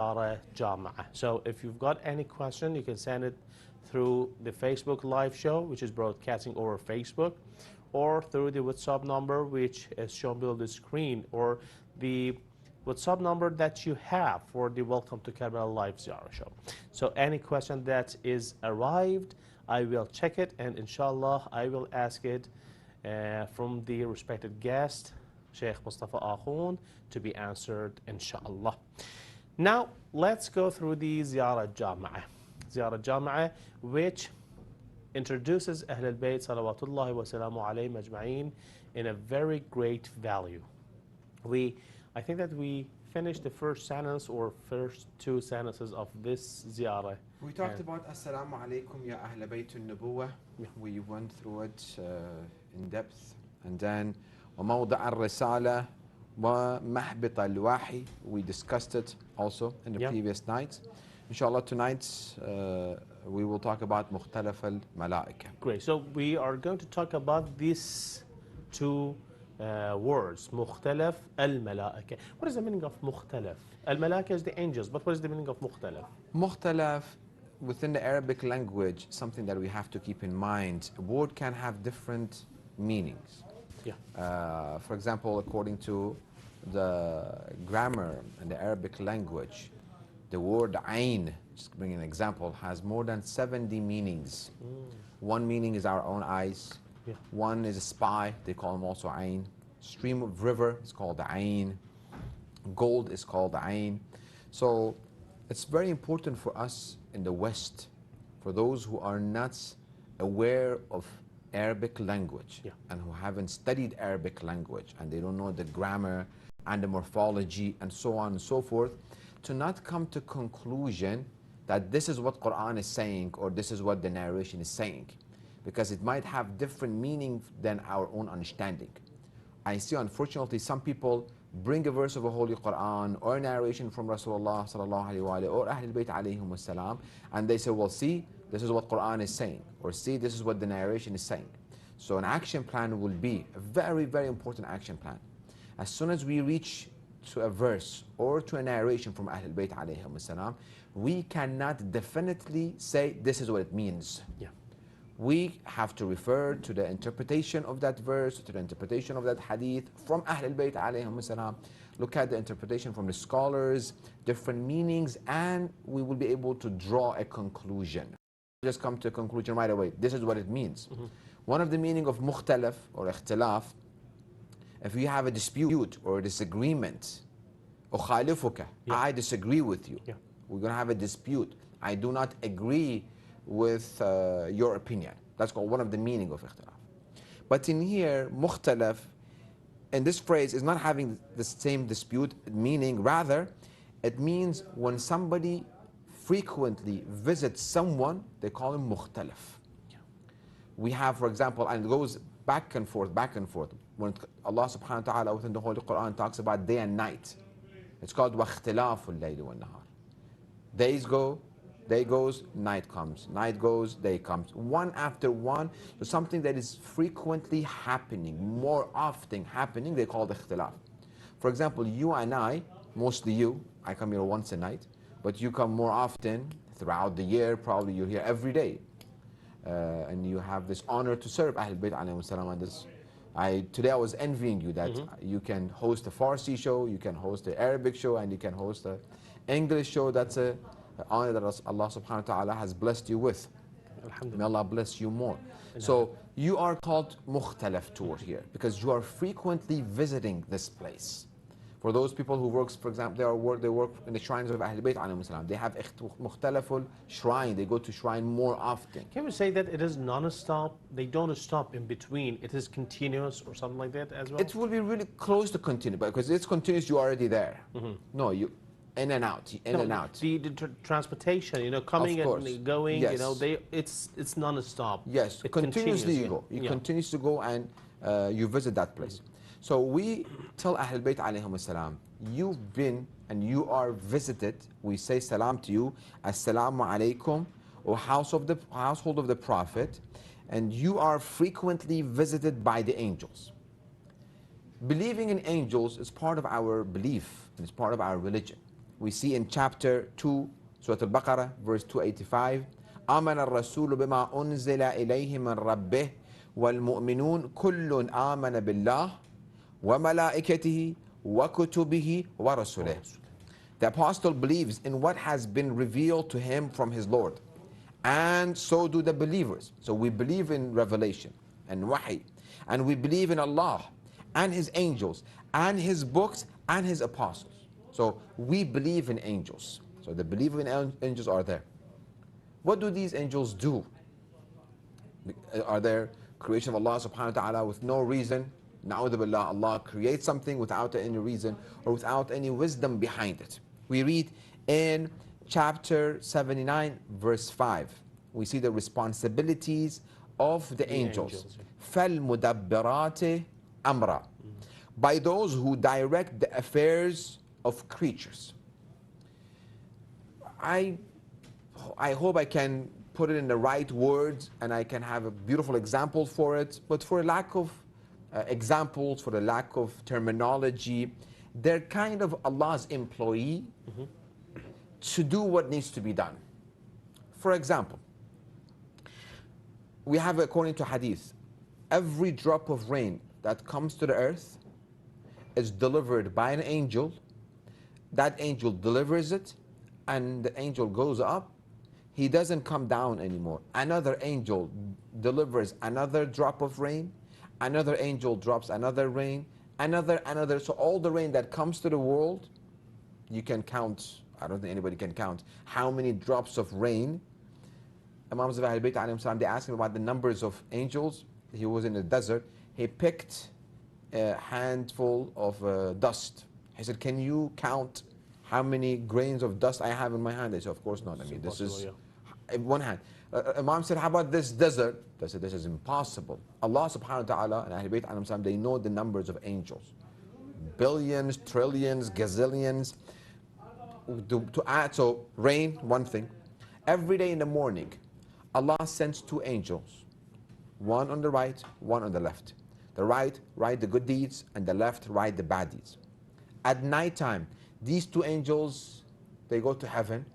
al-Jamiah. So if you've got any question, you can send it through the Facebook live show, which is broadcasting over Facebook, or through the WhatsApp number, which is shown below the screen, or the WhatsApp number that you have for the Welcome to Kabirah live Ziyarah show. So any question that is arrived, I will check it, and inshallah I will ask it from the respected guest, Sheikh Mustafa Akhound, to be answered inshallah. Now let's go through the Ziyarah Jami'ah. Ziyarah Jami'ah, which introduces Ahl al-Bayt salawatullahi wa salamu alayhim ajma'in in a very great value. I think that we finished the first sentence or first two sentences of this Ziyarah. We talked about Assalamu alaikum ya Ahl Bayt al-Nubuwah. We went through it in depth. And then وموضع الرسالة ومحبط الوحي. We discussed it also in the previous nights. Inshallah, tonight we will talk about مختلف الملائكة. Great. So we are going to talk about these two words, مختلف الملائكة. What is the meaning of مختلف? الملائكة is the angels, but what is the meaning of مختلف? مختلف, within the Arabic language, something that we have to keep in mind. A word can have different meanings. For example, according to the grammar in the Arabic language, the word ayn, just bring an example, has more than 70 meanings. One meaning is our own eyes. One is a spy, they call him also ayn. Stream of river is called the ayn. Gold is called the ayn. So it's very important for us in the West, for those who are not aware of Arabic language and who haven't studied Arabic language and they don't know the grammar and the morphology and so on and so forth, to not come to conclusion that this is what Quran is saying or this is what the narration is saying, because it might have different meaning than our own understanding. I see, unfortunately, some people bring a verse of a Holy Quran or a narration from Rasulullah sallallahu alaihi wasallam or Ahl al-Bayt alayhim wassalam, and they say, well, see, this is what Quran is saying, or see, this is what the narration is saying. So an action plan will be a very, very important action plan. As soon as we reach to a verse or to a narration from Ahl al-Bayt alayhim wassalam, we cannot definitely say this is what it means. We have to refer to the interpretation of that verse, to the interpretation of that hadith from Ahl al-Bayt alayhim wassalam. Look at the interpretation from the scholars, different meanings, and we will be able to draw a conclusion. Just come to a conclusion right away. This is what it means. One of the meaning of mukhtalaf or ikhtilaf, if you have a dispute or a disagreement, ukhalifuka, I disagree with you. We're going to have a dispute. I do not agree with your opinion. That's called one of the meaning of ikhtilaf. But in here, mukhtalaf, and this phrase is not having the same dispute meaning, rather it means when somebody frequently visits someone, they call him mukhtalaf. We have, for example, and it goes back and forth, when Allah subhanahu wa ta'ala within the Holy Quran talks about day and night, it's called وَاخْتِلَافُ اللَّيْلِ وَالنَّهَارِ. Days go, day goes, night comes. Night goes, day comes. One after one. So something that is frequently happening, more often happening, they call it ikhtilaf. For example, you and I, mostly you, I come here once a night, but you come more often throughout the year, probably you're here every day. And you have this honor to serve Ahl al-Bayt alayhim salam. Today I was envying you that you can host a Farsi show, you can host an Arabic show, and you can host an English show. That's an honor that Allah subhanahu wa ta'ala has blessed you with. May Allah bless you more. So you are called mukhtalaf toward here because you are frequently visiting this place. For those people who work, for example, they work in the shrines of Ahl al-Bayt alayhim salam. They have mukhtalaful shrine. They go to shrine more often. Can we say that it is non-stop? They don't stop in between. It is continuous or something like that as well? It will be really close to continuous because it's continuous. You're already there. No, you in and out, and out. The transportation, you know, coming and going, you know, it's non-stop. Yes, continuously you go. You continue to go and you visit that place. So we tell Ahl al-Bayt alayhim salam, you've been and you are visited. We say salam to you, assalamu alaikum, O household of the Prophet, and you are frequently visited by the angels. Believing in angels is part of our belief and it's part of our religion. We see in chapter 2, Surah Al-Baqarah, verse 285, آمن الرسول بما أنزل إليه من ربه والمؤمنون كل آمن بالله وملائكته وكتبه ورسله. The apostle believes in what has been revealed to him from his Lord, and so do the believers. So we believe in revelation and wahi, and we believe in Allah and his angels and his books and his apostles. So we believe in angels. So the belief in angels are there. What do these angels do? Are there creation of Allah subhanahu wa ta'ala with no reason? Na'udhu billah, Allah creates something without any reason or without any wisdom behind it. We read in chapter 79, verse 5. We see the responsibilities of the angels. فَالْمُدَبِّرَاتِ أَمْرًا, by those who direct the affairs of creatures. I hope I can put it in the right words and I can have a beautiful example for it, but for lack of examples, for the lack of terminology, they're kind of Allah's employee to do what needs to be done. For example, we have, according to hadith, every drop of rain that comes to the earth is delivered by an angel. That angel delivers it, and the angel goes up. He doesn't come down anymore. Another angel delivers another drop of rain. Another angel drops another rain. Another. So all the rain that comes to the world, you can count. I don't think anybody can count how many drops of rain. Imam Hussein TV, they asked him about the numbers of angels. He was in the desert. He picked a handful of dust. He said, "Can you count how many grains of dust I have in my hand?" They said, "Of course not. I mean, this is in one hand." Imam said, "How about this desert?" They said, "This is impossible." Allah subhanahu wa ta'ala and Ahlul Bayt, they know the numbers of angels. Billions, trillions, gazillions. To add, so rain, one thing. Every day in the morning, Allah sends two angels. One on the right, one on the left. The right write the good deeds, and the left write the bad deeds. At night time, these two angels, they go to heaven.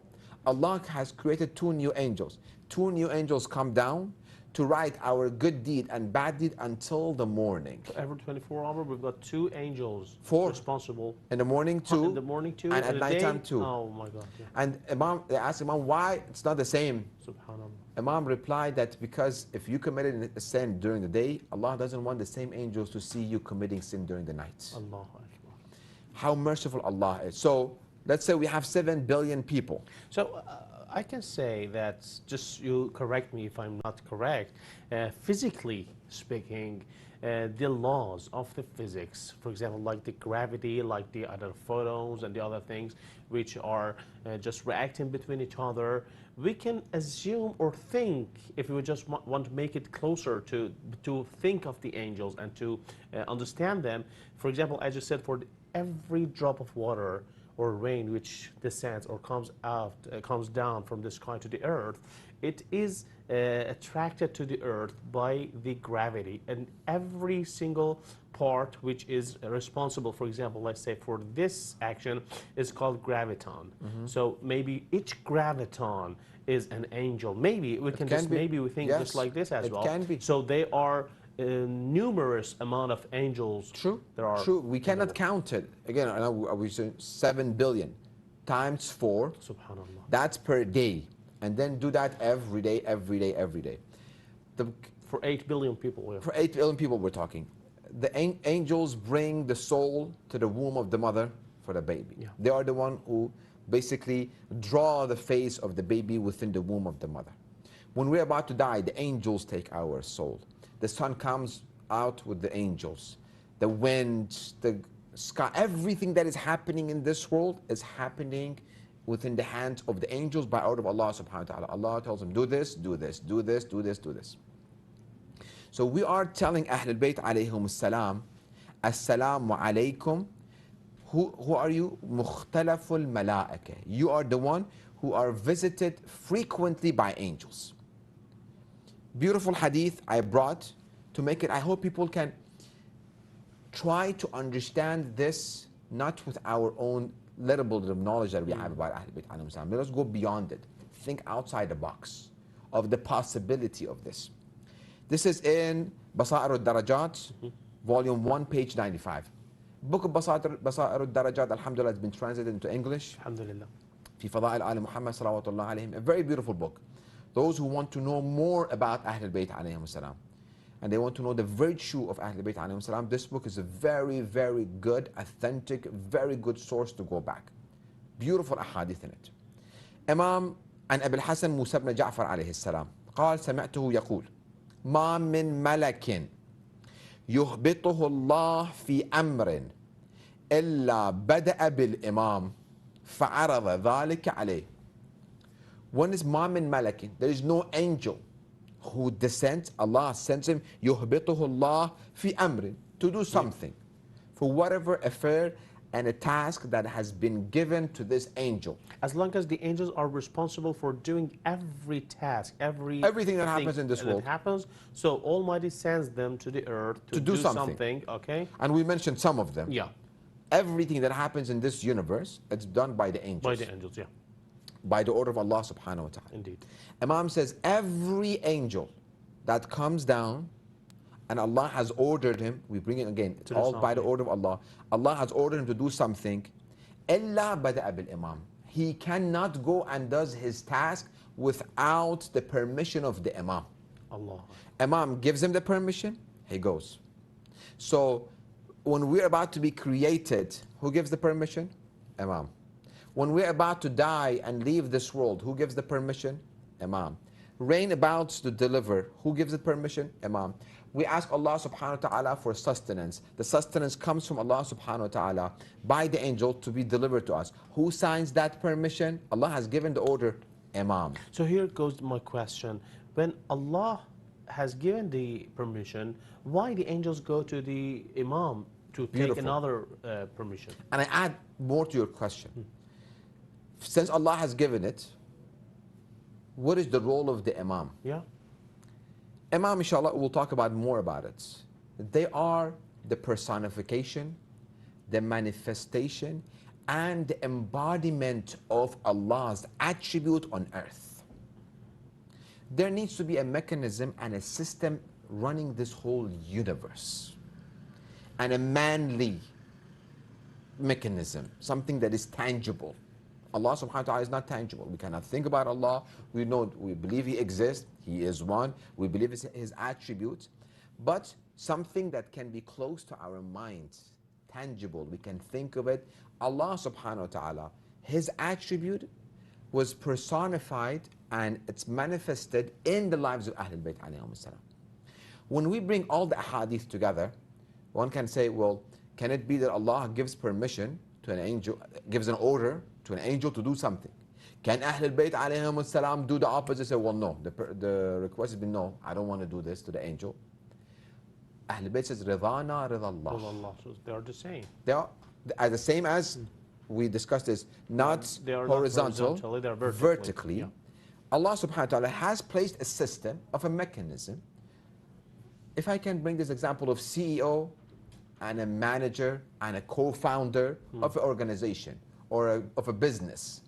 Allah has created two new angels. Two new angels come down to write our good deed and bad deed until the morning. So every 24 hours, we've got two angels Four. responsible. In the morning two. In the morning two. And at night time two. Oh my God. Yeah. And they asked Imam, why it's not the same? Subhanallah. Imam replied that because if you committed a sin during the day, Allah doesn't want the same angels to see you committing sin during the night. Allahu Akbar. How merciful Allah is. So let's say we have 7 billion people. So I can say that, just you correct me if I'm not correct, physically speaking, the laws of the physics, for example, like the gravity, like the other photons and the other things which are just reacting between each other, we can assume or think, if we just want to make it closer to think of the angels and to understand them. For example, as you said, for every drop of water or rain which descends or comes down from the sky to the earth, it is attracted to the earth by the gravity, and every single part which is responsible, for example, let's say for this action, is called graviton. So maybe each graviton is an angel. Maybe we can just maybe we think just like this as well. It can be. So they are numerous amount of angels. True. There are. True. We cannot count it. Again, I know we say 7 billion times 4. Subhanallah. That's per day, and then do that every day, every day, every day. For 8 billion people. Yeah. For 8 billion people, we're talking. The angels bring the soul to the womb of the mother for the baby. Yeah. They are the one who basically draw the face of the baby within the womb of the mother. When we're about to die, the angels take our soul. The sun comes out with the angels. The wind, the sky, everything that is happening in this world is happening within the hands of the angels by order of Allah subhanahu wa ta'ala. Allah tells them, do this, do this, do this, do this, do this. So we are telling Ahlul Bayt alayhum salam, Assalamu alaykum. Who are you? Mukhtalaful malaika. You are the one who are visited frequently by angels. Beautiful hadith I brought to make it. I hope people can try to understand this, not with our own little bit of knowledge that we have about Ahlul Bayt alayhim salam. Let us go beyond it. Think outside the box of the possibility of this. This is in Basair al-Darajat, volume 1, page 95. Book of Basair al-Darajat, alhamdulillah, has been translated into English. Alhamdulillah. Fi Fada'il Ali Muhammad salawatullah alayhim. A very beautiful book. Those who want to know more about Ahlul Bayt alayhim salam, and they want to know the virtue of Ahlul Bayt alayhim salam, this book is a very, very good, authentic, very good source to go back. Beautiful ahadith in it. Imam عن أبي الحسن موسى بن جعفر عليه السلام قال سمعته يقول ما من ملك يهبطه الله في أمر إلا بدأ بالإمام فعرض ذلك عليه. One is ما من ملك, there is no angel who descends, Allah sends him, يهبطه الله في أمر, to do something, for whatever affair and a task that has been given to this angel. As long as the angels are responsible for doing every task, everything that happens in this world. Happens, so Almighty sends them to the earth to do something. Okay. And we mentioned some of them. Yeah. Everything that happens in this universe, it's done by the angels. By the angels, yeah. By the order of Allah subhanahu wa ta'ala. Indeed. Imam says every angel that comes down and Allah has ordered him, we bring it again, it's all by the order of Allah. Allah has ordered him to do something. إِلَّا بَدَأَ بِالْإِمَامِ. He cannot go and does his task without the permission of the Imam. Allah. Imam gives him the permission, he goes. So when we're about to be created, who gives the permission? Imam. When we're about to die and leave this world, who gives the permission? Imam. Rain about to deliver, who gives the permission? Imam. We ask Allah subhanahu wa ta'ala for sustenance. The sustenance comes from Allah subhanahu wa ta'ala by the angel to be delivered to us. Who signs that permission? Allah has given the order, Imam. So here goes my question. When Allah has given the permission, why the angels go to the Imam to take another permission? And I add more to your question. Since Allah has given it, what is the role of the Imam? Yeah. Imam, inshallah, we'll talk about more about it. They are the personification, the manifestation, and the embodiment of Allah's attribute on earth. There needs to be a mechanism and a system running this whole universe. And a manly mechanism, something that is tangible. Allah subhanahu wa ta'ala is not tangible. We cannot think about Allah. We know, we believe He exists. He is one. We believe His attributes. But something that can be close to our minds, tangible, we can think of it. Allah subhanahu wa ta'ala, His attribute was personified and it's manifested in the lives of Ahlul Bayt alayhim salam. When we bring all the ahadith together, one can say, well, can it be that Allah gives permission to an angel, gives an order to an angel to do something? Can Ahlul Bayt alayhim salam do the opposite? Say, well, no. The request has been, no, I don't want to do this to the angel. Ahlul Bayt says, Ridana, Ridallah. So they are the same. They are the same as we discussed this, not they are horizontal, not horizontally, they are vertically. Yeah. Allah subhanahu wa ta'ala has placed a system of a mechanism. If I can bring this example of CEO and a manager and a co-founder of an organization or of a business.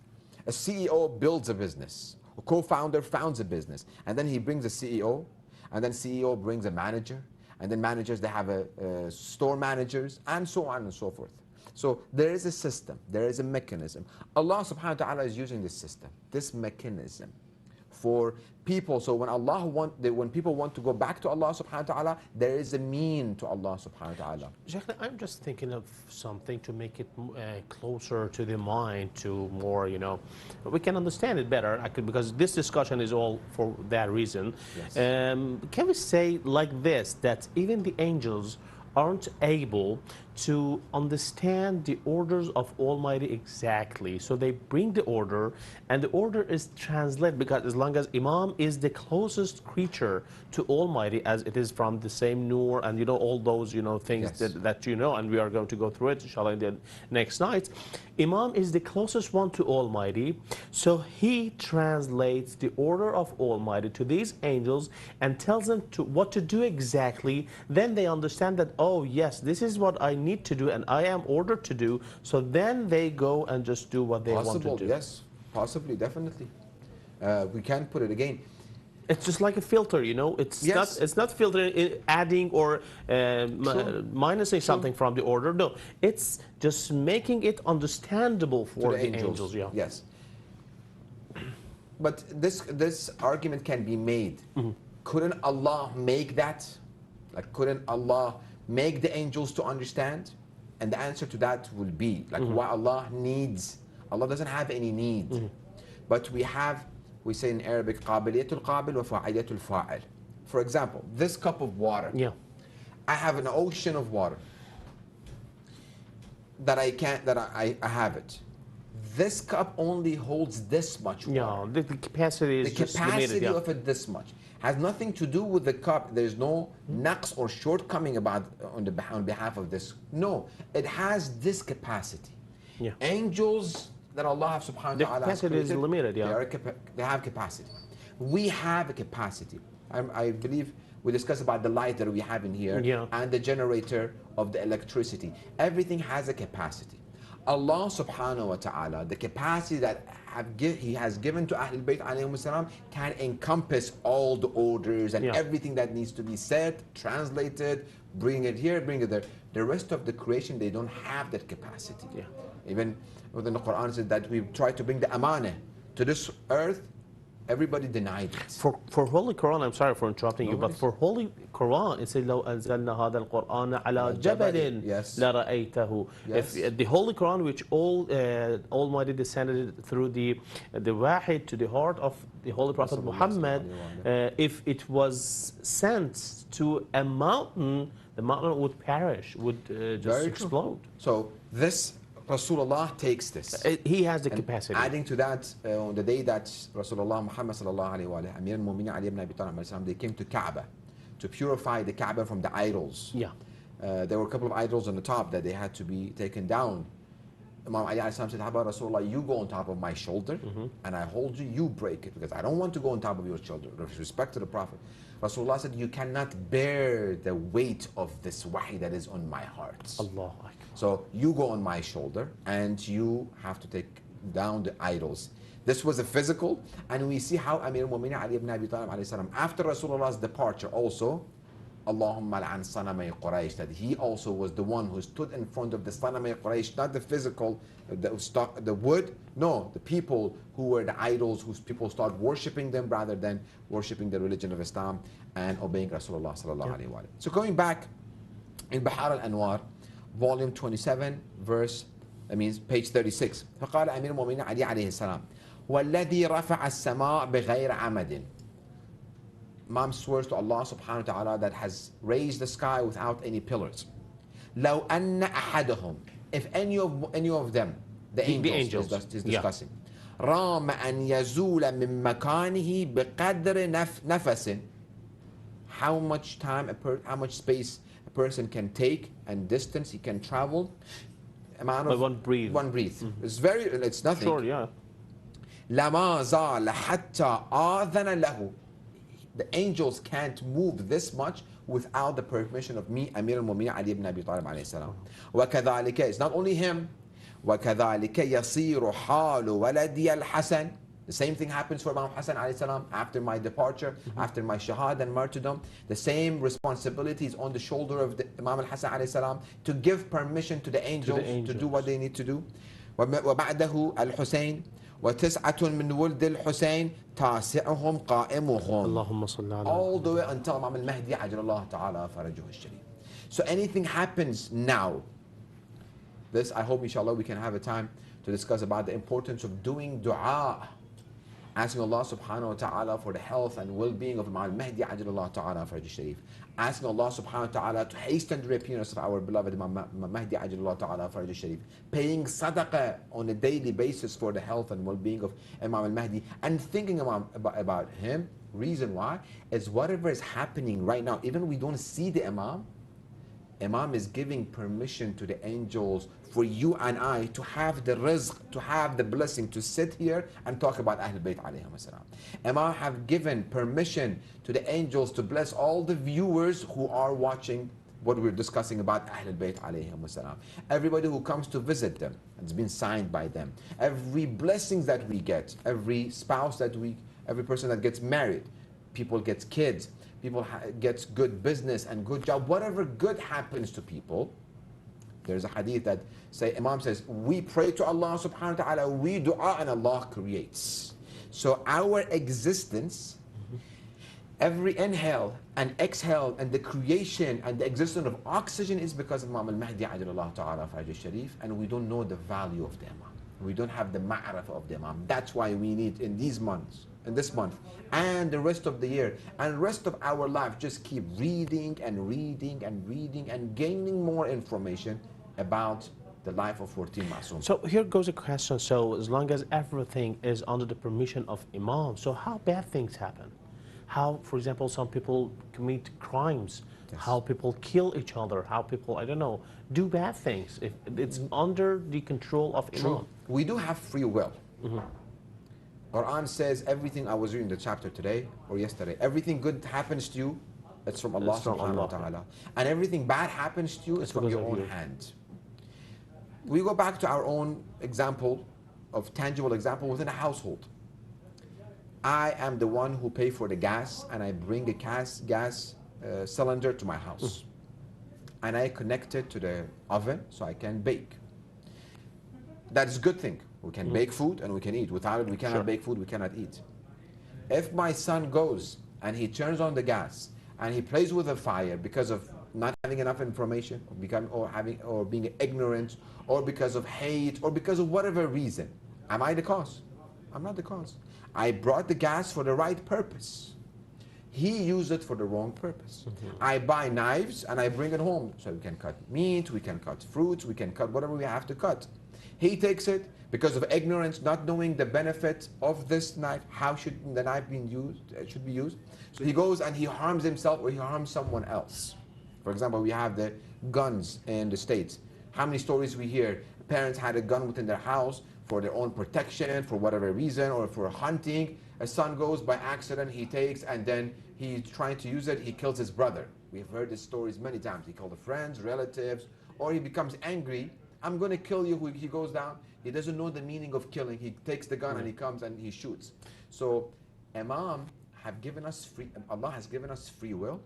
A CEO builds a business. A co-founder founds a business. And then he brings a CEO, and then CEO brings a manager, and then managers, they have a store managers, and so on and so forth. So there is a system, there is a mechanism. Allah subhanahu wa ta'ala is using this system, this mechanism for people. So when people want to go back to Allah subhanahu wa ta'ala, there is a mean to Allah subhanahu wa ta'ala. Sheikh, I'm just thinking of something to make it closer to the mind, to more, we can understand it better, because this discussion is all for that reason. Yes. Can we say like this, that even the angels aren't able to understand the orders of Almighty exactly? So they bring the order, and the order is translated, because as long as Imam is the closest creature to Almighty, as it is from the same Nur, and all those things Yes. that and we are going to go through it inshallah in the next night. Imam is the closest one to Almighty, so he translates the order of Almighty to these angels and tells them what to do exactly. Then they understand that, oh yes, this is what I need need to do and I am ordered to do, so then they go and just do what they want to do. Yes, possibly, definitely. We can't put it again. It's just like a filter, you know. It's not filtering, adding or minusing something from the order. No, it's just making it understandable for the angels. Yeah. Yes. But this argument can be made. Couldn't Allah make that? Like, couldn't Allah make the angels to understand? And the answer to that will be like, why Allah needs? Allah doesn't have any need, but we say in Arabic, قابلية القابل وفاعلية الفاعل. For example, this cup of water. Yeah. I have an ocean of water that I have it. This cup only holds this much water. Yeah, the capacity is just limited. The capacity of it this much has nothing to do with the cup. There's no naqs or shortcoming on behalf of this. No, it has this capacity. Yeah. Angels that Allah subhanahu wa ta'ala has created, is limited, yeah. They have capacity. We have a capacity. I believe we discussed about the light that we have in here, yeah, and the generator of the electricity. Everything has a capacity. Allah subhanahu wa ta'ala, the capacity that He has given to Ahlul Bayt alayhim salam can encompass all the orders and everything that needs to be said, translated, bring it here, bring it there. The rest of the creation, they don't have that capacity. Yeah. Even within the Quran says that we try to bring the amanah to this earth, everybody denied it. For Holy Quran, I'm sorry for interrupting you, but for Holy Quran, it says, لو أنزلنا هذا القرآن على جبل لرأيته. If the Holy Quran, which Almighty descended through the wahid to the heart of the Holy Prophet Muhammad, if it was sent to a mountain, the mountain would perish, would just explode. So this Rasulullah takes this. He has the capacity. Adding to that, on the day that Rasulullah Muhammad sallallahu alaihi wa Amir al-Mu'minin Ali ibn Abi Talib, they came to Kaaba to purify the Kaaba from the idols. Yeah. There were a couple of idols on the top that they had to be taken down. Imam Ali said, "How about Rasulullah? You go on top of my shoulder, and I hold you. You break it because I don't want to go on top of your shoulder." With respect to the Prophet, Rasulullah said, "You cannot bear the weight of this wahi that is on my heart. Allah. So you go on my shoulder and you have to take down the idols." This was a physical, and we see how Amir al-Mu'minin Ali ibn Abi Talib alayhi salam, after Rasulullah's departure also, Allahumma la'an sanamay Quraysh, that he also was the one who stood in front of the sanamay Quraysh, not the physical, the wood, no, the people who were the idols, whose people start worshipping them rather than worshipping the religion of Islam and obeying Rasulullah sallallahu alayhi wa. So going back in Bahar al-Anwar, volume 27, page 36. فقال أمير المؤمنين علي عليه السلام والذي رفع السماء بغير عمد. Imam swears to Allah subhanahu wa ta'ala that has raised the sky without any pillars. لو أن أحدهم, if any of them, the angels is discussing, رام أن يزول من مكانه بقدر نفس, how much time, how much space a person can take and distance he can travel, amount of one breath. It's nothing. Sure, yeah. لما زال حتى آذن له. The angels can't move this much without the permission of me, Amir al-Mu'minin Ali ibn Abi Talib alayhi salam. وكذلك, it's not only him. وكذلك يصير حال ولدي الحسن. The same thing happens for Imam Hussein alayhi salam after my departure, after my shahad and martyrdom. The same responsibility is on the shoulder of the Imam al-Hassan alayhi salam to give permission to the angels to do what they need to do. وبعده الحسين وتسعة من ولد الحسين تاسعهم قائمهم. اللهم صل على. All the way until Imam al-Mahdi عجل الله تعالى فرجه الشريف. So anything happens now. This, I hope inshallah we can have a time to discuss about the importance of doing dua, asking Allah subhanahu wa ta'ala for the health and well-being of Imam al-Mahdi ajalullah ta'ala faraj sharif, asking Allah subhanahu wa ta'ala to hasten the appearance of our beloved Imam Mahdi ajalullah ta'ala faraj sharif, paying sadaqah on a daily basis for the health and well-being of Imam al-Mahdi, and thinking about him. Reason why is whatever is happening right now, even we don't see the Imam is giving permission to the angels for you and I to have the rizq, to have the blessing to sit here and talk about Ahlul Bayt alayhim salam. Imam have given permission to the angels to bless all the viewers who are watching what we're discussing about Ahlul Bayt alayhim salam. Everybody who comes to visit them, it's been signed by them. Every blessings that we get, every spouse that every person that gets married, people get kids, people gets good business and good job, whatever good happens to people. There's a hadith that Imam says, we pray to Allah subhanahu wa ta'ala, we dua and Allah creates. So our existence, every inhale and exhale and the creation and the existence of oxygen is because of Imam al-Mahdi ajallahu ta'ala Fajr Sharif, and we don't know the value of the Imam. We don't have the ma'rifah of the Imam. That's why we need in these months, in this month and the rest of the year and rest of our life, just keep reading and reading and reading and gaining more information about the life of 14 Ma'soom. So here goes a question. So as long as everything is under the permission of Imam, so how bad things happen? How, for example, some people commit crimes, yes. How people kill each other, how people, I don't know, do bad things, if it's under the control of Imam. True. We do have free will. Quran says everything, I was reading the chapter today or yesterday, everything good happens to you, it's from Allah subhanahu wa ta'ala. And everything bad happens to you, it's from your own hand. We go back to our own example of tangible example within a household. I am the one who pay for the gas, and I bring a gas cylinder to my house. And I connect it to the oven so I can bake. That is a good thing. We can bake food and we can eat. Without it, we cannot bake food, we cannot eat. If my son goes and he turns on the gas and he plays with the fire because of not having enough information, or being ignorant, or because of hate, or because of whatever reason, am I the cause? I'm not the cause. I brought the gas for the right purpose. He used it for the wrong purpose. I buy knives and I bring it home so we can cut meat, we can cut fruits, we can cut whatever we have to cut. He takes it because of ignorance, not knowing the benefit of this knife, how should the knife be used. So he goes and he harms himself or he harms someone else. For example, we have the guns in the States. How many stories we hear? Parents had a gun within their house for their own protection, for whatever reason, or for hunting. A son goes by accident, he takes, and then he's trying to use it, he kills his brother. We've heard these stories many times. He killed friends, relatives, or he becomes angry. I'm going to kill you. He goes down. He doesn't know the meaning of killing. He takes the gun and he comes and he shoots. So Imam have given us free, Allah has given us free will,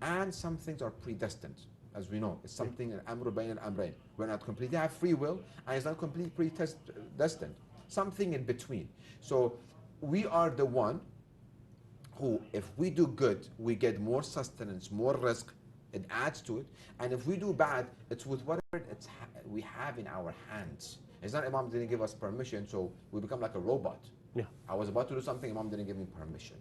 and some things are predestined. As we know, it's something an amru bayn al-amrayn. We're not completely have free will, and it's not completely predestined. Something in between. So we are the one who, if we do good, we get more sustenance, more risk. It adds to it. And if we do bad, it's with whatever we have in our hands. It's not Imam didn't give us permission, so we become like a robot. Yeah. I was about to do something, Imam didn't give me permission.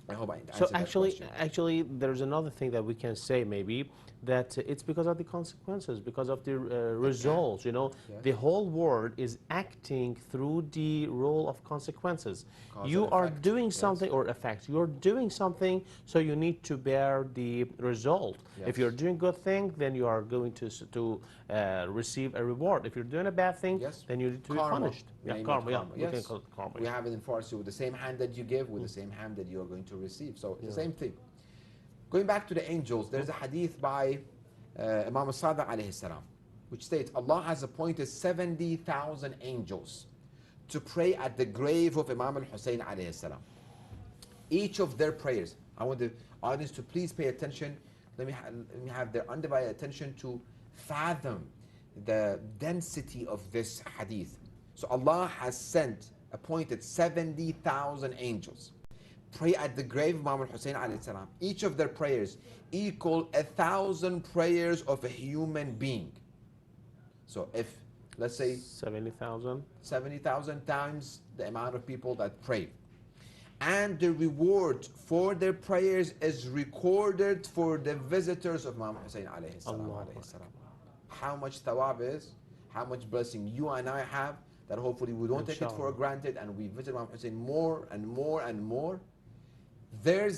I hope I answered that question. Actually, there's another thing that we can say maybe, that it's because of the consequences, because of the results. You know, the whole world is acting through the role of consequences. You are doing something, or effects. You're doing something, so you need to bear the result. If you're doing good thing, then you are going to receive a reward. If you're doing a bad thing, then you need to be punished. Karma. We can call it karma. We have it in Farsi, with the same hand that you give, with the same hand that you are going to receive. So it's the same thing. Going back to the angels, there's a hadith by Imam Sadiq alayhi salam, which states Allah has appointed 70,000 angels to pray at the grave of Imam Hussein alayhi salam. Each of their prayers, I want the audience to please pay attention. Let me have their undivided attention to fathom the density of this hadith. So Allah has appointed 70,000 angels. Pray at the grave of Imam Hussein alayhi salam. Each of their prayers equal 1,000 prayers of a human being. So if, let's say, 70,000 times the amount of people that pray. And the reward for their prayers is recorded for the visitors of Imam Hussein alayhi salam. How much thawab is, how much blessing you and I have, that hopefully we don't take it for granted, and we visit Imam Hussein more and more and more. Their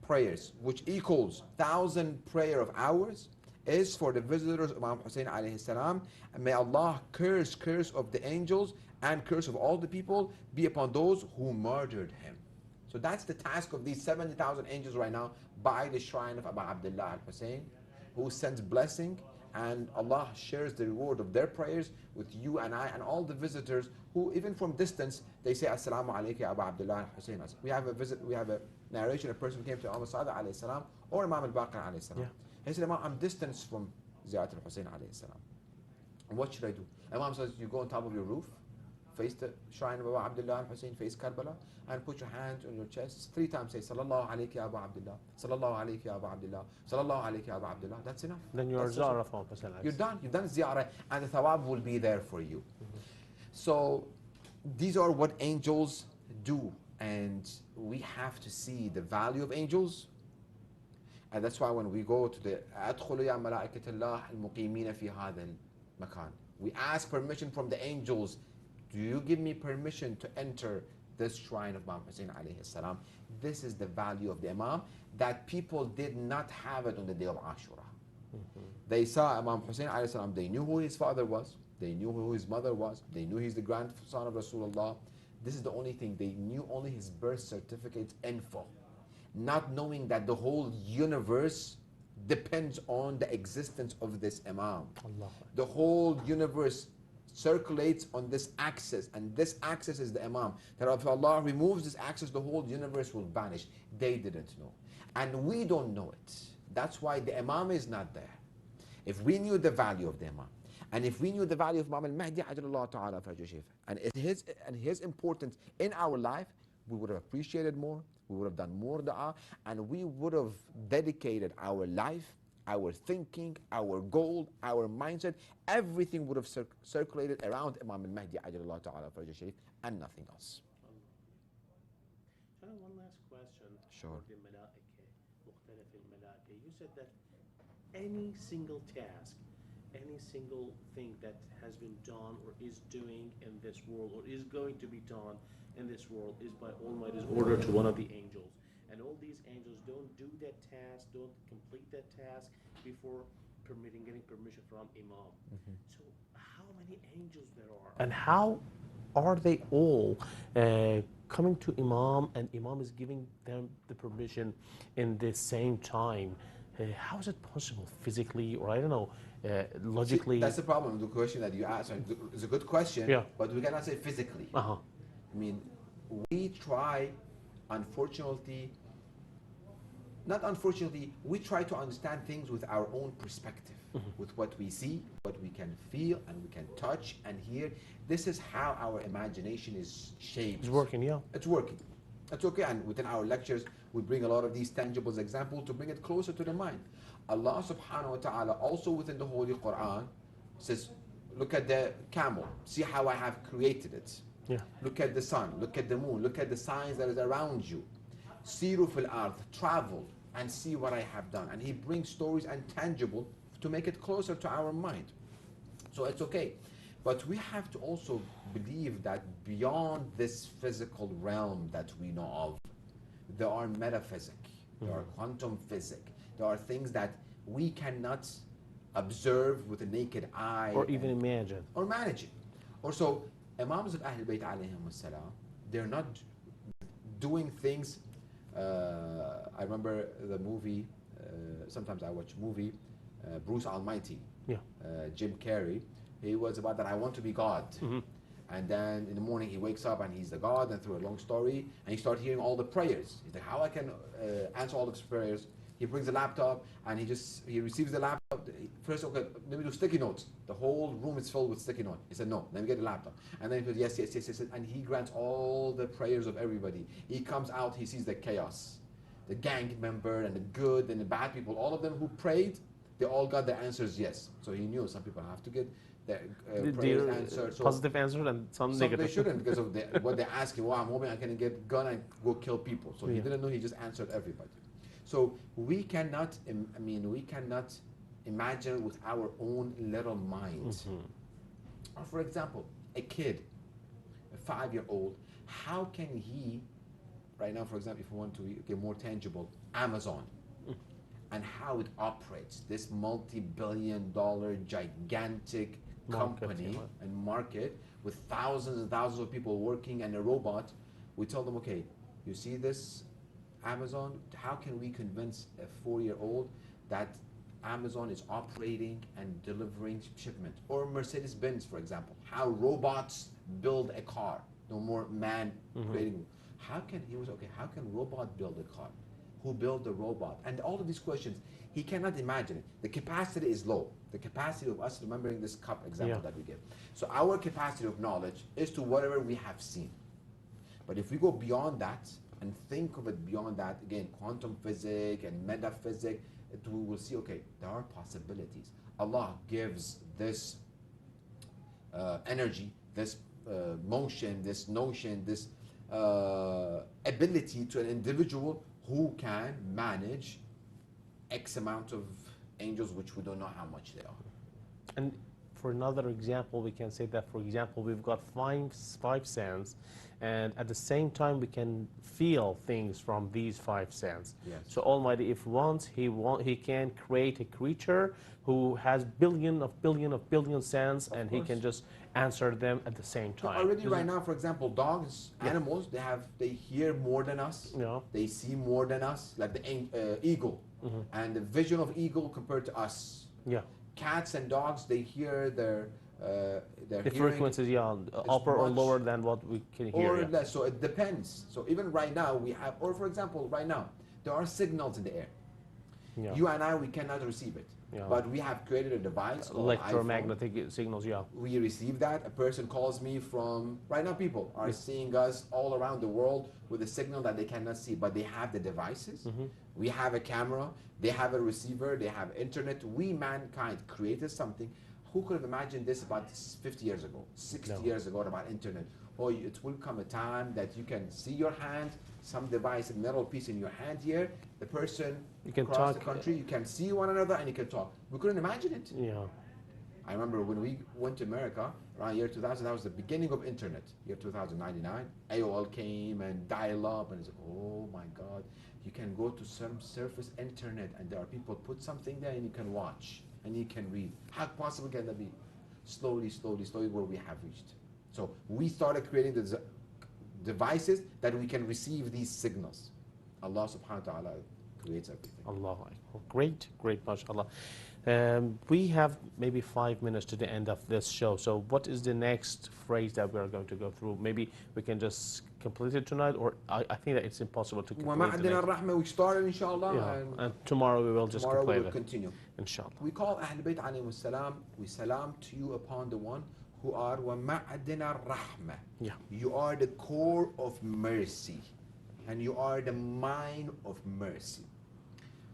prayers, which equals 1,000 prayer of hours, is for the visitors of Imam Hussein alayhi salam. And may Allah curse of the angels and curse of all the people be upon those who murdered him. So that's the task of these 70,000 angels right now by the shrine of Abu Abdullah al-Hussein, who sends blessing, and Allah shares the reward of their prayers with you and I and all the visitors who, even from distance, they say Assalamu alaikum ya Abu Abdullah al-Hussein. We have a narration, a person came to Imam Sadiq alayhi salam or Imam al-Baqir alayhi salam. He said, Imam, I'm distanced from Ziyarah al-Hussein alayhi salam. What should I do? Imam says, you go on top of your roof, face the shrine of Abu Abdullah al-Hussein, face Karbala, and put your hand on your chest 3 times. Say, Sallallahu alayhi ya Abu Abdullah, Sallallahu alayhi ya Abu Abdullah, Sallallahu alayhi ya Abu Abdullah. That's enough. Then you're Ziyarah for You're done. You've done Ziyarah, and the thawab will be there for you. So these are what angels do, and we have to see the value of angels. And that's why when we go to the أدخلوا يا ملائكة الله المقيمين في هذا المكان, we ask permission from the angels. Do you give me permission to enter this shrine of Imam Hussein alayhi salam? This is the value of the Imam, that people did not have it on the day of Ashura. They saw Imam Hussein alayhi salam, they knew who his father was, they knew who his mother was, they knew he's the grandson of Rasulullah. This is the only thing, they knew only his birth certificate's info, not knowing that the whole universe depends on the existence of this Imam. Allah. The whole universe circulates on this axis, and this axis is the Imam. That if Allah removes this axis, the whole universe will vanish. They didn't know, and we don't know it. That's why the Imam is not there. If we knew the value of the Imam, and if we knew the value of Imam al-Mahdi ajallahu ta'ala fajr, and his importance in our life, we would have appreciated more, we would have done more dua, and we would have dedicated our life, our thinking, our goal, our mindset, everything would have circulated around Imam al-Mahdi ajallahu ta'ala fajr sharif, and nothing else. One last question. Sure. For the you said that any single task, any single thing that has been done or is doing in this world or is going to be done in this world is by Almighty's order to one of the angels. And all these angels don't do that task, don't complete that task before getting permission from Imam. So how many angels there are? And how are they all coming to Imam, and Imam is giving them the permission in the same time? How is it possible physically, or I don't know, logically? See, that's the problem. The question that you asked is a good question, yeah, but we cannot say physically. I mean, we try, unfortunately, we try to understand things with our own perspective, with what we see, what we can feel, and we can touch and hear. This is how our imagination is shaped. It's working, yeah. It's working. It's okay, and within our lectures, we bring a lot of these tangible examples to bring it closer to the mind. Allah subhanahu wa ta'ala also within the Holy Quran says, look at the camel, see how I have created it. Yeah. Look at the sun, look at the moon, look at the signs that is around you. Siru fil ard, travel and see what I have done. And he brings stories and tangible to make it closer to our mind. So it's okay. But we have to also believe that beyond this physical realm that we know of, there are metaphysics, there are quantum physics, there are things that we cannot observe with the naked eye. Or even imagine. Or manage it. Or so, Imams of Ahlul Bayt alayhim salam, they're not doing things. I remember the movie, sometimes I watch movie, Bruce Almighty, Jim Carrey. He was about that I want to be God. And then in the morning he wakes up and he's the God, and through a long story, and he starts hearing all the prayers. He's like, how I can answer all those prayers? He brings a laptop and he receives the laptop. First, okay, let me do sticky notes. The whole room is filled with sticky notes. He said, no, let me get the laptop. And then he goes, yes. And he grants all the prayers of everybody. He comes out, he sees the chaos. The gang member and the good and the bad people, all of them who prayed, they all got the answers yes. So he knew some people have to get their prayers answered. So positive answer and some negative. They shouldn't, because of what they're asking. Well, I'm hoping I can get gun and go kill people. So he didn't know, he just answered everybody. So we cannot, we cannot imagine with our own little mind. Or for example, a kid, a 5-year-old, how can he, right now, for example, if we want to get more tangible, Amazon, and how it operates, this multi-billion-dollar gigantic company and market with thousands and thousands of people working and a robot, we tell them, okay, You see this Amazon, how can we convince a 4-year-old that Amazon is operating and delivering shipment? Or Mercedes-Benz, for example, how robots build a car, no more man creating. How can robot build a car? Who built the robot? And all of these questions, he cannot imagine it. The capacity is low. The capacity of us remembering this cup example that we give. So our capacity of knowledge is to whatever we have seen. But if we go beyond that and think of it beyond that, again, quantum physics and metaphysics, we will see, okay, there are possibilities. Allah gives this energy, this motion, this notion, this ability to an individual who can manage X amount of angels, which we don't know how much they are. And for another example, we can say that, for example, we've got five senses, and at the same time we can feel things from these five senses. Yes. So Almighty, if once He can create a creature who has billion senses, and He can just answer them at the same time. So already right now, for example, dogs, animals, they hear more than us. They see more than us, like the eagle, and the vision of eagle compared to us. Cats and dogs, they hear their the frequencies, upper or lower than what we can hear. Or less, so it depends. So even right now we have, or for example, right now, there are signals in the air. You and I, we cannot receive it. But we have created a device called electromagnetic signals, We receive that. A person calls me from, right now people are seeing us all around the world with a signal that they cannot see, but they have the devices. We have a camera, they have a receiver, they have internet. We, mankind, created something. Who could have imagined this about 50 years ago, 60 years ago about internet? Or it will come a time that you can see your hand, some device, a metal piece in your hand here, the person across the country, you can see one another and you can talk. We couldn't imagine it. I remember when we went to America around year 2000, that was the beginning of internet, year 2099. AOL came and dial-up, and it's like, oh my God, you can go to some surface internet and there are people put something there and you can watch and you can read. How possible can that be? Slowly, where we have reached. So we started creating the devices that we can receive these signals. Allah subhanahu wa ta'ala creates everything. Allah, great, mashallah. We have maybe 5 minutes to the end of this show. So what is the next phrase that we are going to go through? Maybe we can just complete it tonight, or I think that it's impossible to complete it. We started, inshallah. And tomorrow we will just complete it. Tomorrow we will continue. Inshallah. We call Ahlul Bayt alayhimus salam, we salam to you upon the one who are وَمَعْدِنَ الرَّحْمَةِ. You are the core of mercy, and you are the mine of mercy.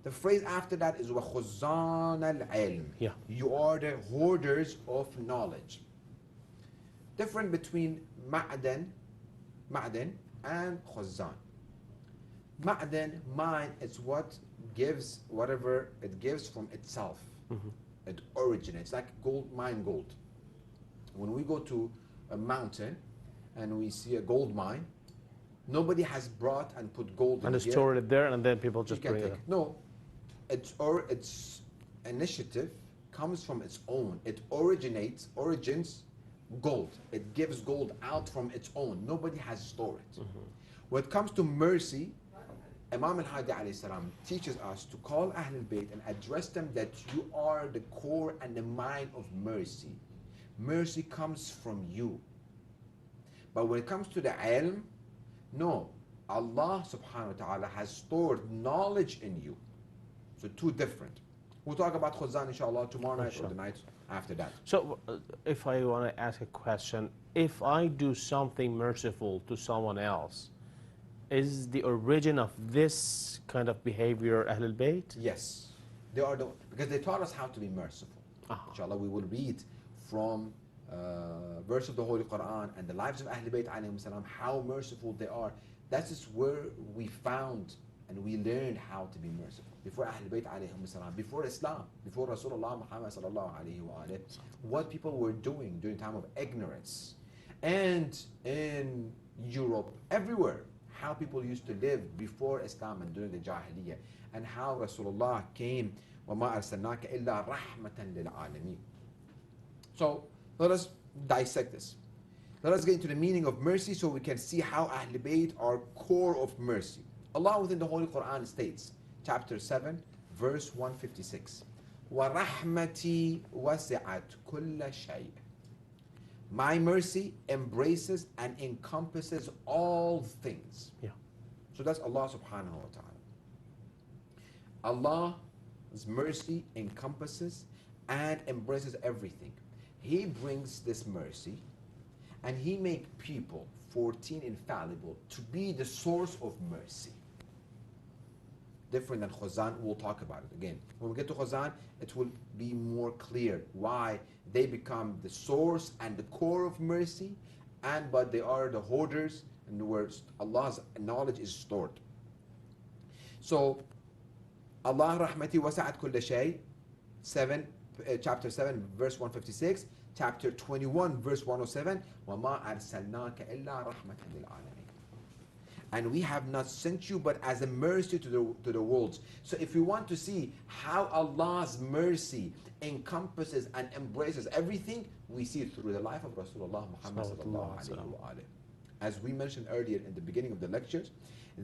The phrase after that is وَخُزَّانَ الْعِلْمِ. You are the hoarders of knowledge. Different between ma'dan and khuzan. Ma'dan, mine, is what gives whatever it gives from itself. It originates, like gold, mine gold. When we go to a mountain and we see a gold mine, nobody has brought and put gold in and stored it there, and then people just bring it up. No, its initiative comes from its own. It origins gold. It gives gold out from its own. Nobody has stored it. When it comes to mercy, Imam al-Hadi alayhi salam teaches us to call Ahlul Bayt and address them that you are the core and the mine of mercy. Mercy comes from you. But when it comes to the ilm, no, Allah subhanahu wa ta'ala has stored knowledge in you. So two different. We'll talk about khuzan inshallah tomorrow night or the night after that. So if I want to ask a question, if I do something merciful to someone else, is the origin of this kind of behavior Ahlul Bayt? Yes. They are because they taught us how to be merciful. Inshallah, we will read from verse of the Holy Quran and the lives of Ahlul Bayt alayhim salam, how merciful they are. That is where we found and we learned how to be merciful. Before Ahlul Bayt alayhim salam, before Islam, before Rasulullah Muhammad sallallahu alayhi wa alayhi, what people were doing during time of ignorance. And in Europe, everywhere, how people used to live before Islam and during the Jahiliyyah, and how Rasulullah came, وَمَا أَرْسَلْنَاكَ إِلَّا رَحْمَةً لِلْعَالَمِينَ. So let us dissect this. Let us get into the meaning of mercy so we can see how Ahl Bayt are core of mercy. Allah within the Holy Quran states, chapter 7, verse 156, وَرَحْمَتِي وَسِعَتْ كُلَّ شَيْءٍ. My mercy embraces and encompasses all things. Yeah. So that's Allah subhanahu wa ta'ala. Allah's mercy encompasses and embraces everything. He brings this mercy and He make people 14 infallible to be the source of mercy. Different than Khuzan, we'll talk about it again. When we get to Khuzan, it will be more clear why they become the source and the core of mercy, but they are the hoarders and where Allah's knowledge is stored. So, Allah rahmati wasa'at kulla shay, chapter 7, verse 156, chapter 21, verse 107, وَمَا أَرْسَلْنَاكَ إِلَّا رَحْمَةً لِلْعَالَمِينَ. And we have not sent you but as a mercy to the worlds. So if you want to see how Allah's mercy encompasses and embraces everything, we see it through the life of Rasulullah Muhammad sallallahu alaihi wasallam. As we mentioned earlier in the beginning of the lectures,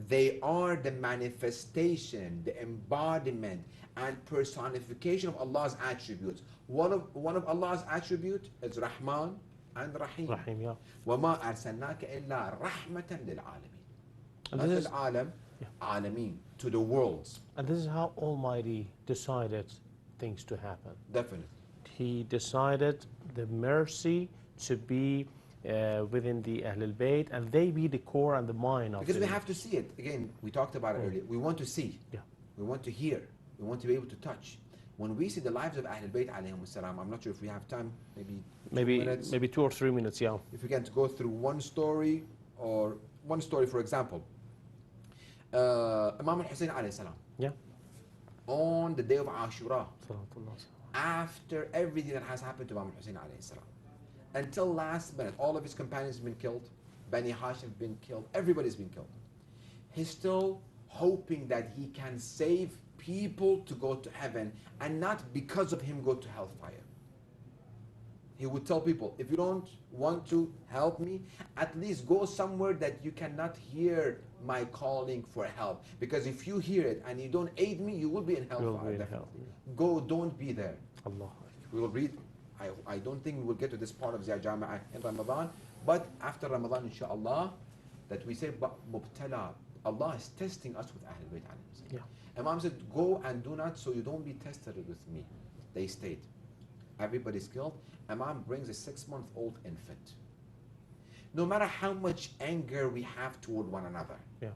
they are the manifestation, the embodiment and personification of Allah's attributes. One of Allah's attributes is Rahman and Rahim. Rahim, yeah. وَمَا أَرْسَلْنَاكَ إِلَّا رَحْمَةً لِلْعَالَمِينَ. And Not this is, al-alam, yeah. alameen, to the worlds. And this is how Almighty decided things to happen. Definitely. He decided the mercy to be within the Ahlul Bayt, and they be the core and the mind of Because we have to see it. Again, we talked about it earlier. We want to see. Yeah. We want to hear. We want to be able to touch. When we see the lives of Ahlul Bayt alayhim salam, I'm not sure if we have time, maybe 2 minutes. Maybe 2 or 3 minutes, yeah. If we can go through one story, for example. Imam Hussein alayhi salam. Yeah. On the day of Ashura, after everything that has happened to Imam Hussein alayhi salam, until last minute, all of his companions have been killed, Bani Hashim have been killed, everybody's been killed. He's still hoping that he can save people to go to heaven and not because of him go to hellfire. He would tell people, if you don't want to help me, at least go somewhere that you cannot hear my calling for help. Because if you hear it and you don't aid me, you will be in hellfire. Go, don't be there. Allah. We will read. I don't think we will get to this part of Ziyarah in Ramadan, but after Ramadan, inshallah, that we say, Mubtala, Allah is testing us with Ahlul Bayt. Yeah. Imam said, go and do not so you don't be tested with me. They stayed. Everybody's killed. Imam brings a 6-month-old infant. No matter how much anger we have toward one another, yeah.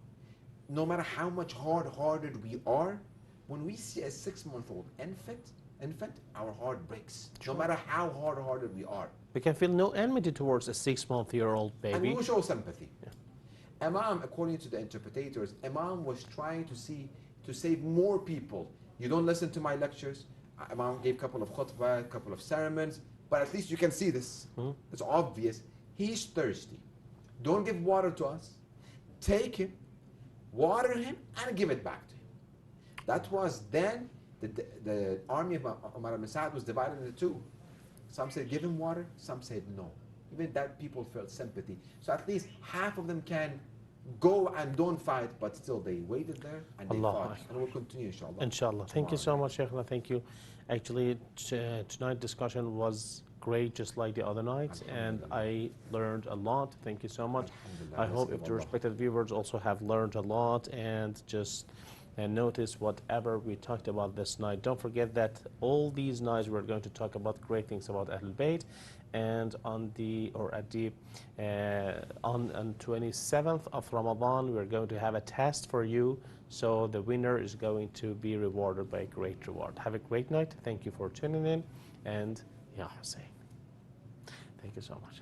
No matter how much hard-hearted we are, when we see a 6-month-old infant, our heart breaks. True. No matter how hard-hearted we are. We can feel no enmity towards a 6-month-old baby. And we will show sympathy. Yeah. Imam, according to the interpreters, Imam was trying to save more people. You don't listen to my lectures. Imam gave a couple of khutbah, a couple of sermons, but at least you can see this. It's obvious. He's thirsty. Don't give water to us. Take him, water him, and give it back to him. That was then, the army of Umar ibn Sa'd was divided into two. Some said give him water, some said no. Even that people felt sympathy. So at least half of them can go and don't fight, but still they waited there and they fought. And we'll continue, inshallah. Inshallah. Thank you so much, Sheikhna. Thank you. Actually, tonight's discussion was great, just like the other nights, and I learned a lot. Thank you so much. I hope if the respected viewers also have learned a lot and just notice whatever we talked about this night. Don't forget that all these nights we're going to talk about great things about Ahlul Bayt, and on 27th of Ramadan we're going to have a test for you, so the winner is going to be rewarded by a great reward. Have a great night. Thank you for tuning in, and Ya Hussein, thank you so much.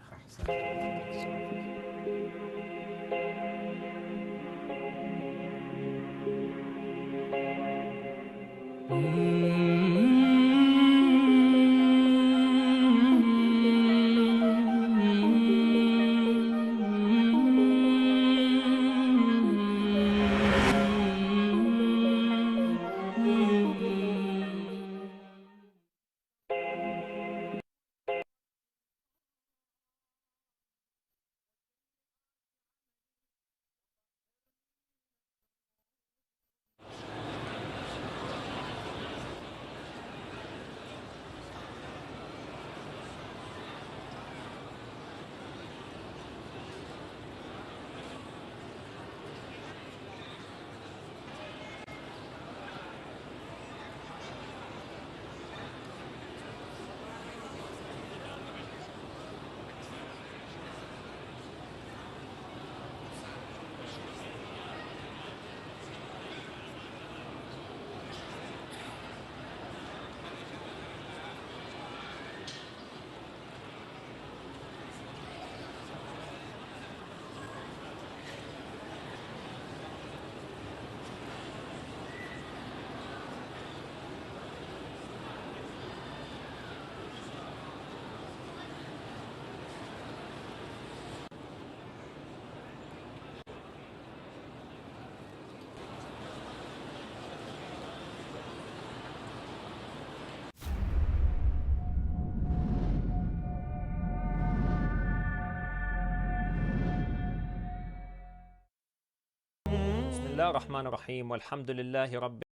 الله الرحمن الرحيم والحمد لله رب